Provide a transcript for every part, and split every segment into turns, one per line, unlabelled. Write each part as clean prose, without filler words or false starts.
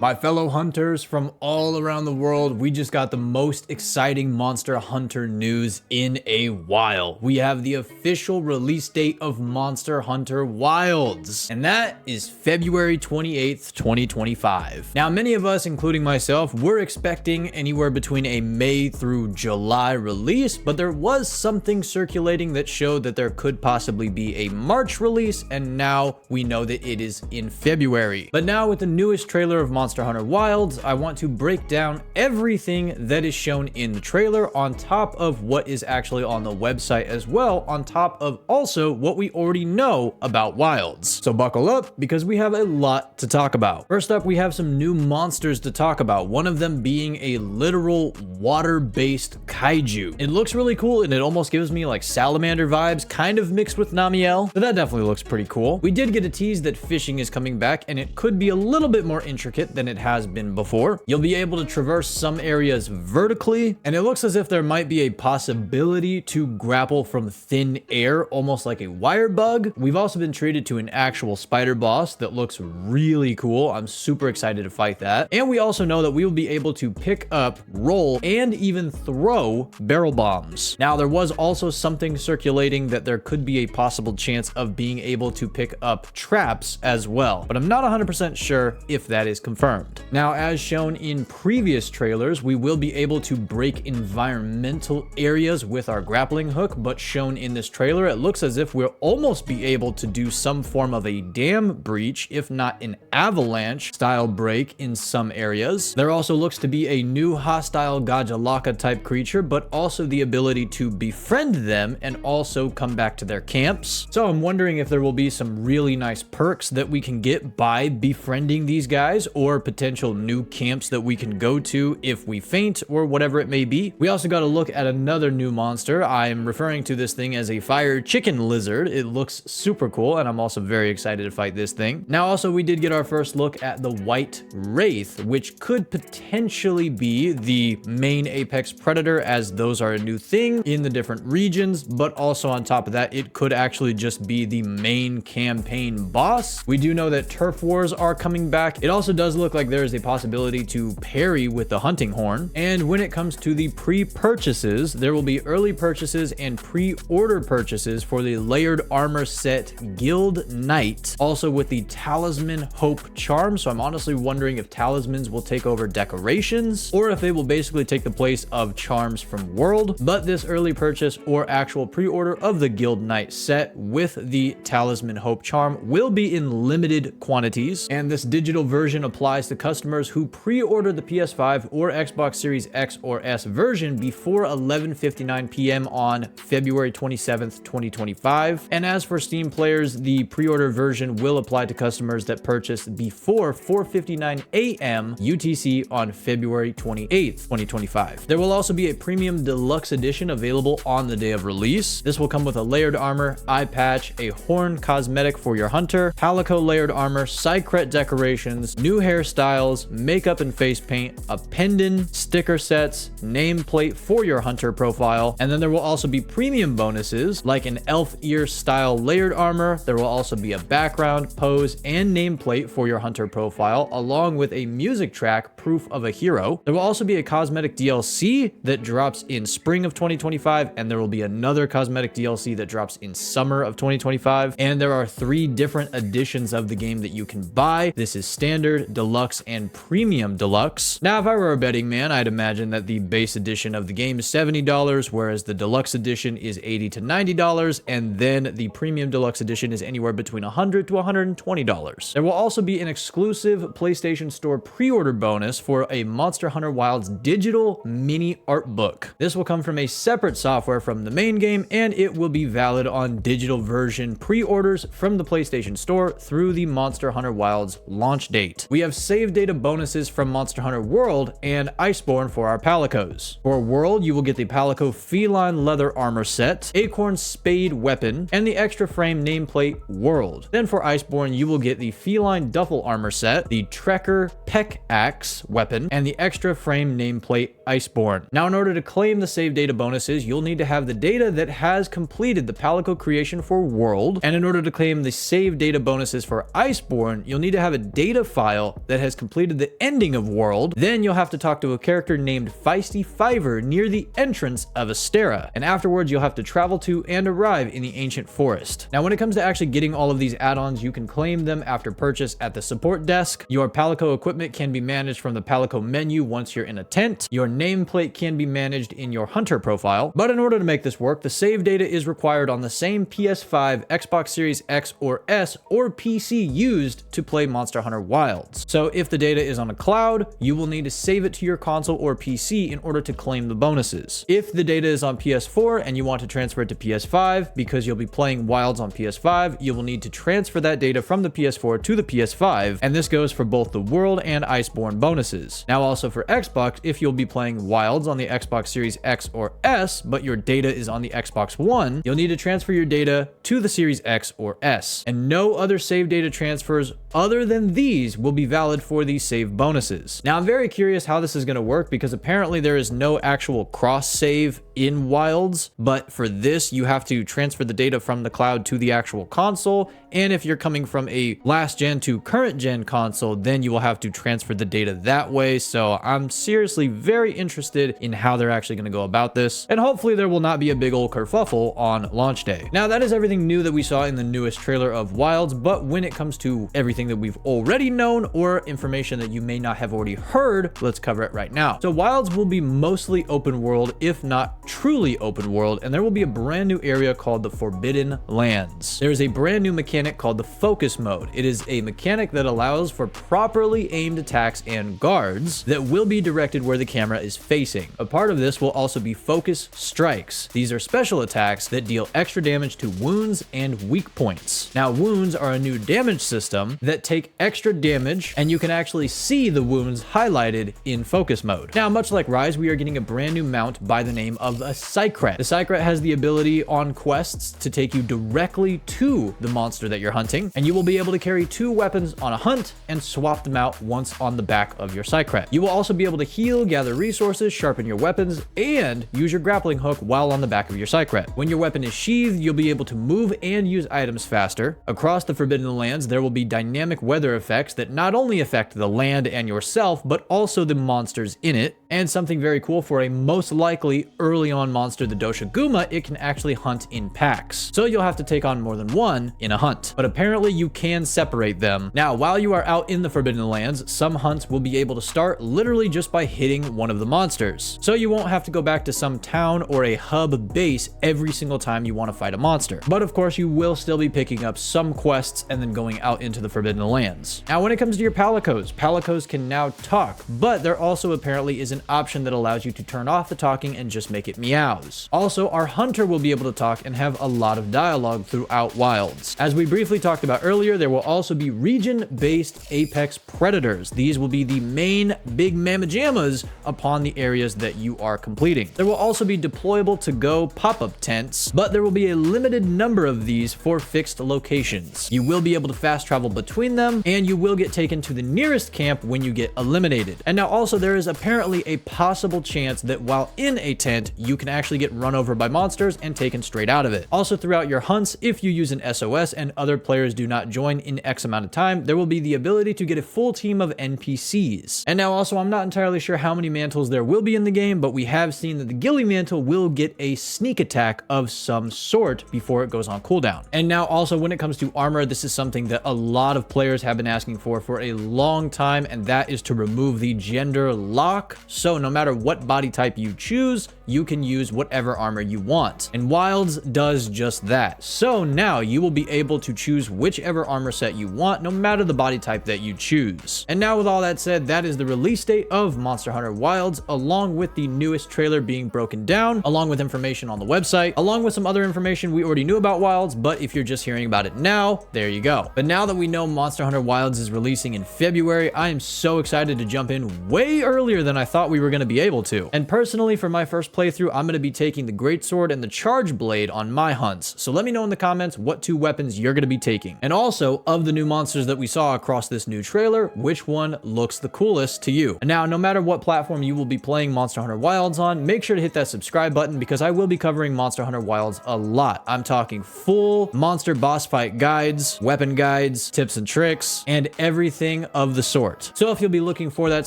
My fellow hunters from all around the world, we just got the most exciting Monster Hunter news in a while. We have the official release date of Monster Hunter Wilds, and that is February 28th, 2025. Now, many of us, including myself, were expecting anywhere between a May through July release, but there was something circulating that showed that there could possibly be a March release, and now we know that it is in February. But now with the newest trailer of Monster Hunter Wilds, I want to break down everything that is shown in the trailer on top of what is actually on the website as well, on top of also what we already know about Wilds. So buckle up because we have a lot to talk about. First up, we have some new monsters to talk about, one of them being a literal water-based kaiju. It looks really cool and it almost gives me like salamander vibes, kind of mixed with Namiel, so that definitely looks pretty cool. We did get a tease that fishing is coming back and it could be a little bit more intricate than it has been before. You'll be able to traverse some areas vertically, and it looks as if there might be a possibility to grapple from thin air, almost like a wire bug. We've also been treated to an actual spider boss that looks really cool. I'm super excited to fight that. And we also know that we will be able to pick up, roll, and even throw barrel bombs. Now, there was also something circulating that there could be a possible chance of being able to pick up traps as well, but I'm not 100% sure if that is confirmed. Now, as shown in previous trailers, we will be able to break environmental areas with our grappling hook, but shown in this trailer, it looks as if we'll almost be able to do some form of a dam breach, if not an avalanche style break in some areas. There also looks to be a new hostile Gajalaka type creature, but also the ability to befriend them and also come back to their camps. So I'm wondering if there will be some really nice perks that we can get by befriending these guys, or potential new camps that we can go to if we faint or whatever it may be. We also got a look at another new monster. I am referring to this thing as a fire chicken lizard. It looks super cool, and I'm also very excited to fight this thing. Now, also, we did get our first look at the white wraith, which could potentially be the main apex predator, as those are a new thing in the different regions, but also on top of that, it could actually just be the main campaign boss. We do know that turf wars are coming back. It also does look like there is a possibility to parry with the hunting horn. And when it comes to the pre-purchases, there will be early purchases and pre-order purchases for the layered armor set Guild Knight, also with the Talisman Hope charm. So I'm honestly wondering if talismans will take over decorations or if they will basically take the place of charms from World. But this early purchase or actual pre-order of the Guild Knight set with the Talisman Hope charm will be in limited quantities, and this digital version applies to customers who pre-order the PS5 or Xbox Series X or S version before 11:59 p.m. on February 27th, 2025. And as for Steam players, the pre-order version will apply to customers that purchased before 4:59 a.m. UTC on February 28th, 2025. There will also be a premium deluxe edition available on the day of release. This will come with a layered armor, eye patch, a horn cosmetic for your hunter, Palico layered armor, Psycret decorations, new hairstyles, makeup and face paint, a pendant, sticker sets, nameplate for your hunter profile, and then there will also be premium bonuses like an elf ear style layered armor. There will also be a background, pose, and nameplate for your hunter profile, along with a music track, Proof of a Hero. There will also be a cosmetic DLC that drops in spring of 2025, and there will be another cosmetic DLC that drops in summer of 2025. And there are 3 different editions of the game that you can buy. This is standard, deluxe, and premium deluxe. Now, if I were a betting man, I'd imagine that the base edition of the game is $70, whereas the deluxe edition is $80 to $90, and then the premium deluxe edition is anywhere between $100 to $120. There will also be an exclusive PlayStation Store pre-order bonus for a Monster Hunter Wilds digital mini art book. This will come from a separate software from the main game, and it will be valid on digital version pre-orders from the PlayStation Store through the Monster Hunter Wilds launch date. We have save data bonuses from Monster Hunter World and Iceborne for our Palicos. For World, you will get the Palico feline leather armor set, Acorn spade weapon, and the extra frame nameplate World. Then for Iceborne, you will get the feline duffel armor set, the Trekker peck axe weapon, and the extra frame nameplate Iceborne. Now, in order to claim the save data bonuses, you'll need to have the data that has completed the Palico creation for World, and in order to claim the save data bonuses for Iceborne, you'll need to have a data file that has completed the ending of World, then you'll have to talk to a character named Feisty Fiver near the entrance of Astera, and afterwards you'll have to travel to and arrive in the Ancient Forest. Now when it comes to actually getting all of these add-ons, you can claim them after purchase at the support desk. Your Palico equipment can be managed from the Palico menu once you're in a tent. Your nameplate can be managed in your hunter profile, but in order to make this work, the save data is required on the same PS5, Xbox Series X or S, or PC used to play Monster Hunter Wilds. So if the data is on a cloud, you will need to save it to your console or PC in order to claim the bonuses. If the data is on PS4 and you want to transfer it to PS5, because you'll be playing Wilds on PS5, you will need to transfer that data from the PS4 to the PS5, and this goes for both the World and Iceborne bonuses. Now also for Xbox, if you'll be playing Wilds on the Xbox Series X or S, but your data is on the Xbox One, you'll need to transfer your data to the Series X or S, and no other save data transfers other than these will be valid for these save bonuses. Now I'm very curious how this is going to work, because apparently there is no actual cross save in Wilds, but for this you have to transfer the data from the cloud to the actual console, and if you're coming from a last gen to current gen console, then you will have to transfer the data that way. So I'm seriously very interested in how they're actually going to go about this, and hopefully there will not be a big old kerfuffle on launch day. Now that is everything new that we saw in the newest trailer of Wilds, but when it comes to everything that we've already known or information that you may not have already heard, let's cover it right now. So Wilds will be mostly open world, if not truly open world, and there will be a brand new area called the Forbidden Lands. There is a brand new mechanic called the focus mode. It is a mechanic that allows for properly aimed attacks and guards that will be directed where the camera is facing. A part of this will also be focus strikes. These are special attacks that deal extra damage to wounds and weak points. Now wounds are a new damage system that take extra damage, and you can actually see the wounds highlighted in focus mode. Now much like Rise, we are getting a brand new mount by the name of a Psychret. The Psychret has the ability on quests to take you directly to the monster that you're hunting, and you will be able to carry 2 weapons on a hunt and swap them out once on the back of your Psychret. You will also be able to heal, gather resources, sharpen your weapons, and use your grappling hook while on the back of your Psychret. When your weapon is sheathed, you'll be able to move and use items faster. Across the Forbidden Lands, there will be dynamic weather effects that not only affect the land and yourself, but also the monsters in it. And something very cool for a most likely early on monster, the Doshaguma, it can actually hunt in packs. So you'll have to take on more than one in a hunt, but apparently you can separate them. Now, while you are out in the Forbidden Lands, some hunts will be able to start literally just by hitting one of the monsters. So you won't have to go back to some town or a hub base every single time you want to fight a monster. But of course, you will still be picking up some quests and then going out into the Forbidden Lands. Now, when it comes to your Palicos, Palicos can now talk, but there also apparently is an option that allows you to turn off the talking and just make it meows. Also, our hunter will be able to talk and have a lot of dialogue throughout Wilds. As we briefly talked about earlier, there will also be region-based apex predators. These will be the main big mamma jammas upon the areas that you are completing. There will also be deployable to-go pop-up tents, but there will be a limited number of these for fixed locations. You will be able to fast travel between them, and you will get taken to the nearest camp when you get eliminated. And now also there is apparently a possible chance that while in a tent, you can actually get run over by monsters and taken straight out of it. Also throughout your hunts, if you use an SOS and other players do not join in X amount of time, there will be the ability to get a full team of NPCs. And now also, I'm not entirely sure how many mantles there will be in the game, but we have seen that the Ghillie mantle will get a sneak attack of some sort before it goes on cooldown. And now also, when it comes to armor, this is something that a lot of players have been asking for a long time, and that is to remove the gender lock. So no matter what body type you choose, you can use whatever armor you want. And Wilds does just that. So now you will be able to choose whichever armor set you want, no matter the body type that you choose. And now with all that said, that is the release date of Monster Hunter Wilds, along with the newest trailer being broken down, along with information on the website, along with some other information we already knew about Wilds, but if you're just hearing about it now, there you go. But now that we know Monster Hunter Wilds is releasing in February, I am so excited to jump in way earlier than I thought thought we were going to be able to. And personally, for my first playthrough, I'm going to be taking the greatsword and the charge blade on my hunts. So let me know in the comments what 2 weapons you're going to be taking. And also, of the new monsters that we saw across this new trailer, which one looks the coolest to you? And now, no matter what platform you will be playing Monster Hunter Wilds on, make sure to hit that subscribe button because I will be covering Monster Hunter Wilds a lot. I'm talking full monster boss fight guides, weapon guides, tips and tricks, and everything of the sort. So if you'll be looking for that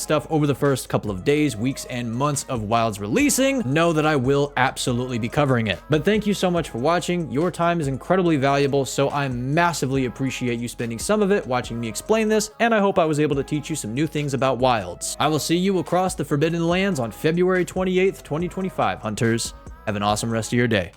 stuff over the first couple of days, weeks, and months of Wilds releasing, know that I will absolutely be covering it. But thank you so much for watching. Your time is incredibly valuable, so I massively appreciate you spending some of it watching me explain this, and I hope I was able to teach you some new things about Wilds. I will see you across the Forbidden Lands on February 28th, 2025, hunters. Have an awesome rest of your day.